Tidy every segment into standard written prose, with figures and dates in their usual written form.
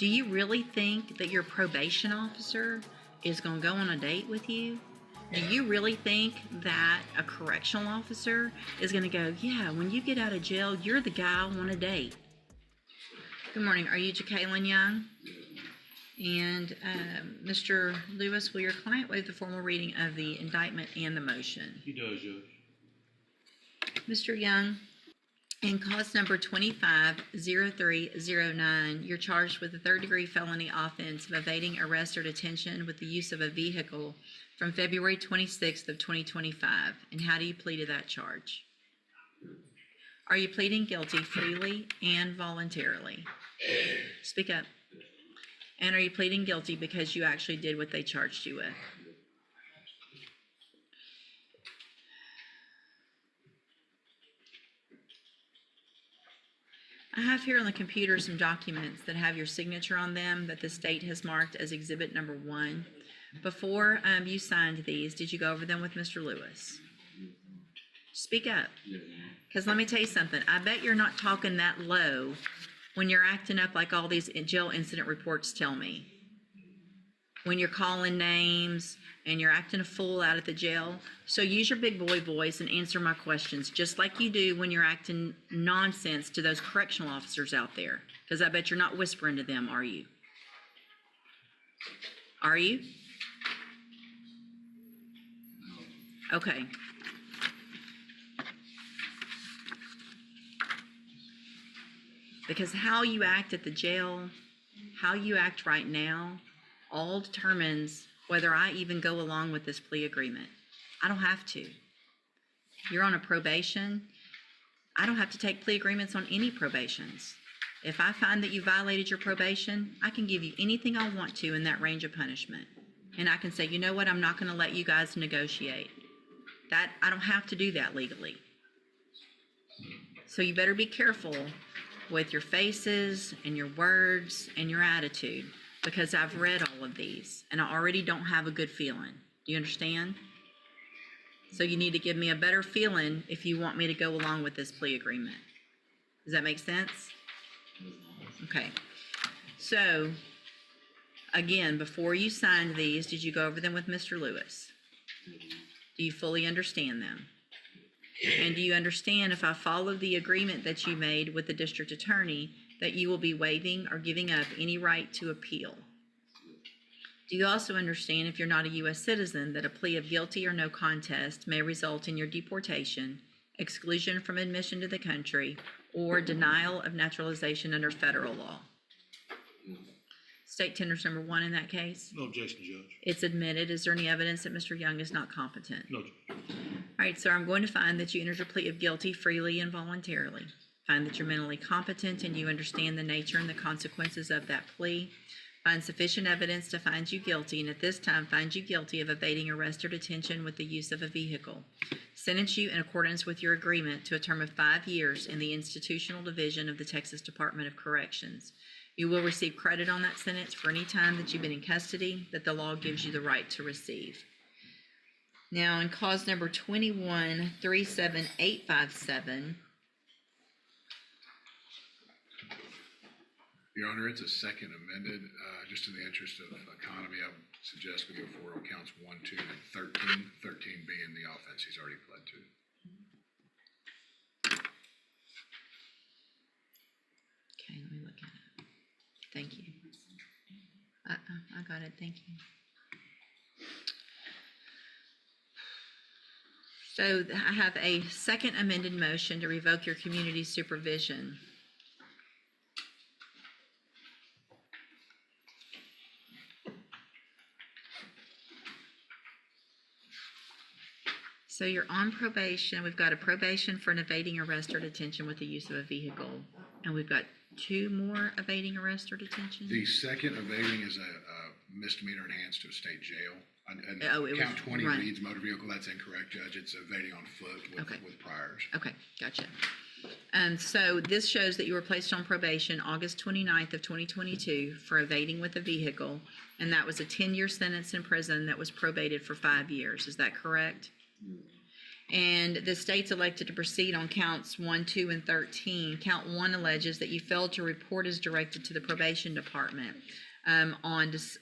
Do you really think that your probation officer is going to go on a date with you? Do you really think that a correctional officer is going to go, yeah, when you get out of jail, you're the guy I want to date? Good morning. Are you Jacqueline Young? And Mr. Lewis, will your client waive the formal reading of the indictment and the motion? He does, Judge. Mr. Young, in cause number 250309, you're charged with a third-degree felony offense of evading arrest or detention with the use of a vehicle from February 26th of 2025. And how do you plead to that charge? Are you pleading guilty freely and voluntarily? Speak up. And are you pleading guilty because you actually did what they charged you with? I have here on the computer some documents that have your signature on them that the state has marked as exhibit number 1. Before you signed these, did you go over them with Mr. Lewis? Speak up. Because let me tell you something. I bet you're not talking that low when you're acting up like all these jail incident reports tell me. When you're calling names and you're acting a fool out at the jail. So use your big boy voice and answer my questions, just like you do when you're acting nonsense to those correctional officers out there. Because I bet you're not whispering to them, are you? Are you? Okay. Because how you act at the jail, how you act right now, all determines whether I even go along with this plea agreement. I don't have to. You're on a probation. I don't have to take plea agreements on any probations. If I find that you violated your probation, I can give you anything I want to in that range of punishment. And I can say, you know what, I'm not going to let you guys negotiate. That I don't have to do that legally. So you better be careful with your faces and your words and your attitude, because I've read all of these and I already don't have a good feeling. Do you understand? So you need to give me a better feeling if you want me to go along with this plea agreement. Does that make sense? Okay. So, again, before you signed these, did you go over them with Mr. Lewis? Do you fully understand them? And do you understand, if I follow the agreement that you made with the district attorney, that you will be waiving or giving up any right to appeal? Do you also understand, if you're not a U.S. citizen, that a plea of guilty or no contest may result in your deportation, exclusion from admission to the country, or denial of naturalization under federal law? State tenders number 1 in that case? No objection, Judge. It's admitted. Is there any evidence that Mr. Young is not competent? No, Judge. All right, sir, I'm going to find that you entered your plea of guilty freely and voluntarily. Find that you're mentally competent and you understand the nature and the consequences of that plea. Find sufficient evidence to find you guilty, and at this time find you guilty of evading arrest or detention with the use of a vehicle. Sentence you in accordance with your agreement to a term of 5 years in the Institutional Division of the Texas Department of Corrections. You will receive credit on that sentence for any time that you've been in custody that the law gives you the right to receive. Now, in cause number 21-37857, Your Honor, it's a second amended. Just in the interest of economy, I would suggest we go forward on counts 1, 2, and 13. 13 being the offense he's already pled to. okay, let me look at it. Thank you. I got it. Thank you. So I have a second amended motion to revoke your community supervision. So you're on probation. We've got a probation for an evading arrest or detention with the use of a vehicle. And we've got 2 more evading arrest or detention? The second evading is a misdemeanor enhanced to a state jail. And it count was 20 running. reads motor vehicle. That's incorrect, Judge. It's evading on foot with priors. Okay, gotcha. And so this shows that you were placed on probation August 29th of 2022 for evading with a vehicle. And that was a 10-year sentence in prison that was probated for 5 years. Is that correct? And the state's elected to proceed on counts 1, 2, and 13. Count 1 alleges that you failed to report as directed to the probation department on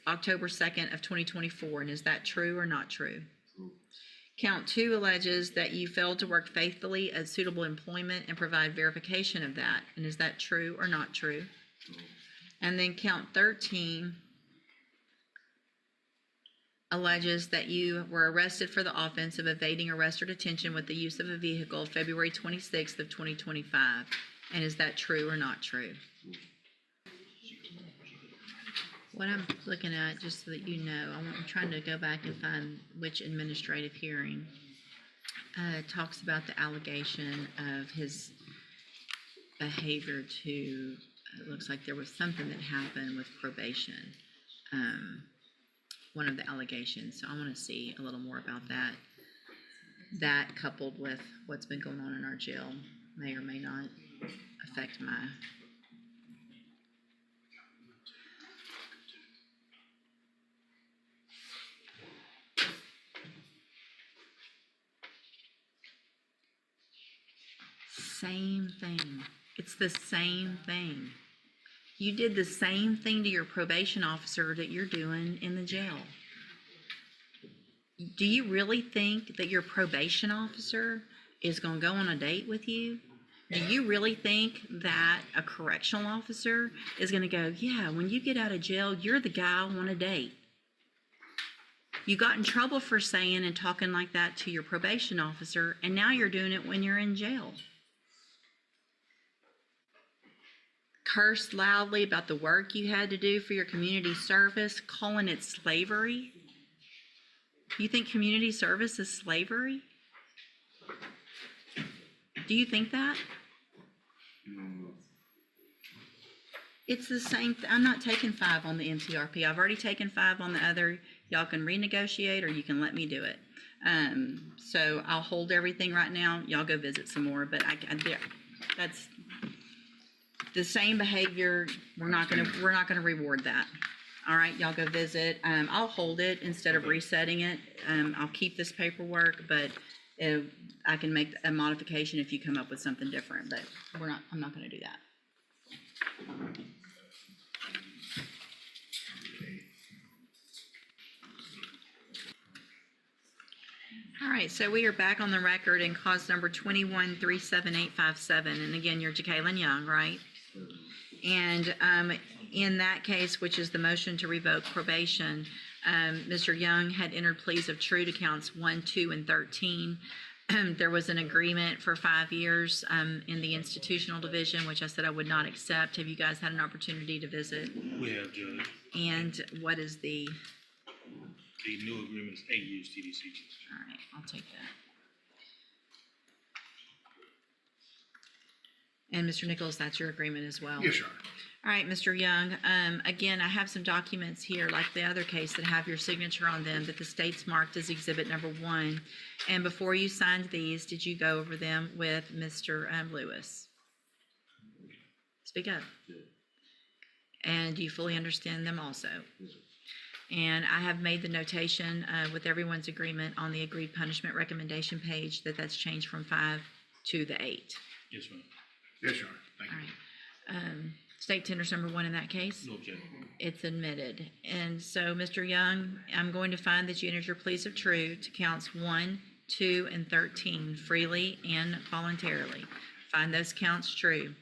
October 2nd of 2024. And is that true or not true? Count 2 alleges that you failed to work faithfully at suitable employment and provide verification of that. And is that true or not true? And then count 13 alleges that you were arrested for the offense of evading arrest or detention with the use of a vehicle February 26th of 2025. And is that true or not true? What I'm looking at, just so that you know, I'm trying to go back and find which administrative hearing talks about the allegation of his behavior to, it looks like there was something that happened with probation. One of the allegations. So I want to see a little more about that. That coupled with what's been going on in our jail may or may not affect my same thing. It's the same thing. You did the same thing to your probation officer that you're doing in the jail. Do you really think that your probation officer is going to go on a date with you? Do you really think that a correctional officer is going to go, yeah, when you get out of jail, you're the guy I want to date? You got in trouble for saying and talking like that to your probation officer, and now you're doing it when you're in jail. Cursed loudly about the work you had to do for your community service, calling it slavery. You think community service is slavery? Do you think that? It's the same. I'm not taking 5 on the MTRP. I've already taken 5 on the other. Y'all can renegotiate or you can let me do it. So I'll hold everything right now. Y'all go visit some more, but that's the same behavior. We're not gonna reward that. All right, y'all go visit. I'll hold it instead of resetting it. I'll keep this paperwork, but I can make a modification if you come up with something different. But I'm not gonna do that. All right, so we are back on the record in cause number 21-37857. And again, you're Jacqueline Young, right? And in that case, which is the motion to revoke probation, Mr. Young had entered pleas of true to counts 1, 2, and 13. There was an agreement for 5 years in the institutional division, which I said I would not accept. Have you guys had an opportunity to visit? We have, Judge. And what is the new agreement is 8 years TDC. All right, I'll take that. And Mr. Nichols, that's your agreement as well? Yes, Your Honor. All right, Mr. Young, again, I have some documents here, like the other case, that have your signature on them that the state's marked as exhibit number 1. And before you signed these, did you go over them with Mr. Lewis? Speak up. And do you fully understand them also? And I have made the notation with everyone's agreement on the agreed punishment recommendation page that that's changed from 5 to the 8. Yes, ma'am. Yes, Your Honor. Thank you. All right. State tenders number 1 in that case? No objection. It's admitted. And so, Mr. Young, I'm going to find that you entered your pleas of true to counts 1, 2, and 13 freely and voluntarily. Find those counts true.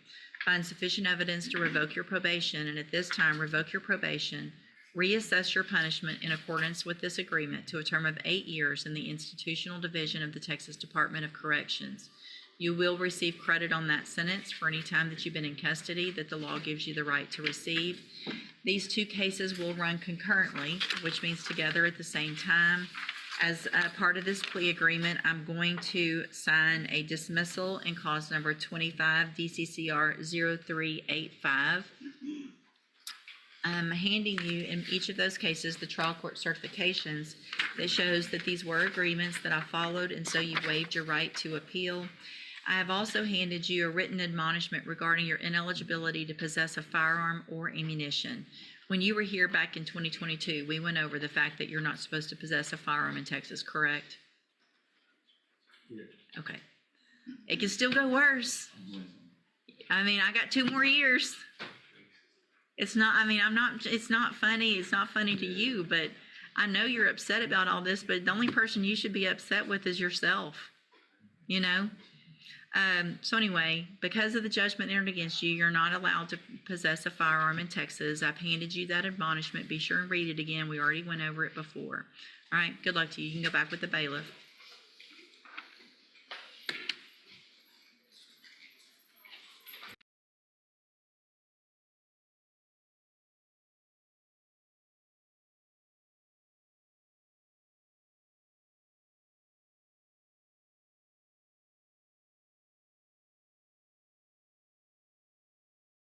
Find sufficient evidence to revoke your probation, and at this time, revoke your probation. Reassess your punishment in accordance with this agreement to a term of 8 years in the institutional division of the Texas Department of Corrections. You will receive credit on that sentence for any time that you've been in custody that the law gives you the right to receive. These 2 cases will run concurrently, which means together at the same time. As a part of this plea agreement, I'm going to sign a dismissal in cause number 25 DCCR 0385. I'm handing you in each of those cases the trial court certifications that shows that these were agreements that I followed, and so you waived your right to appeal. I have also handed you a written admonishment regarding your ineligibility to possess a firearm or ammunition. When you were here back in 2022, we went over the fact that you're not supposed to possess a firearm in Texas, correct? Okay. It can still go worse. I mean, I got 2 more years. It's not, I mean, it's not funny. It's not funny to you, but I know you're upset about all this, but the only person you should be upset with is yourself, you know? So anyway, because of the judgment entered against you, you're not allowed to possess a firearm in Texas. I've handed you that admonishment. Be sure and read it again. We already went over it before. All right, good luck to you. You can go back with the bailiff.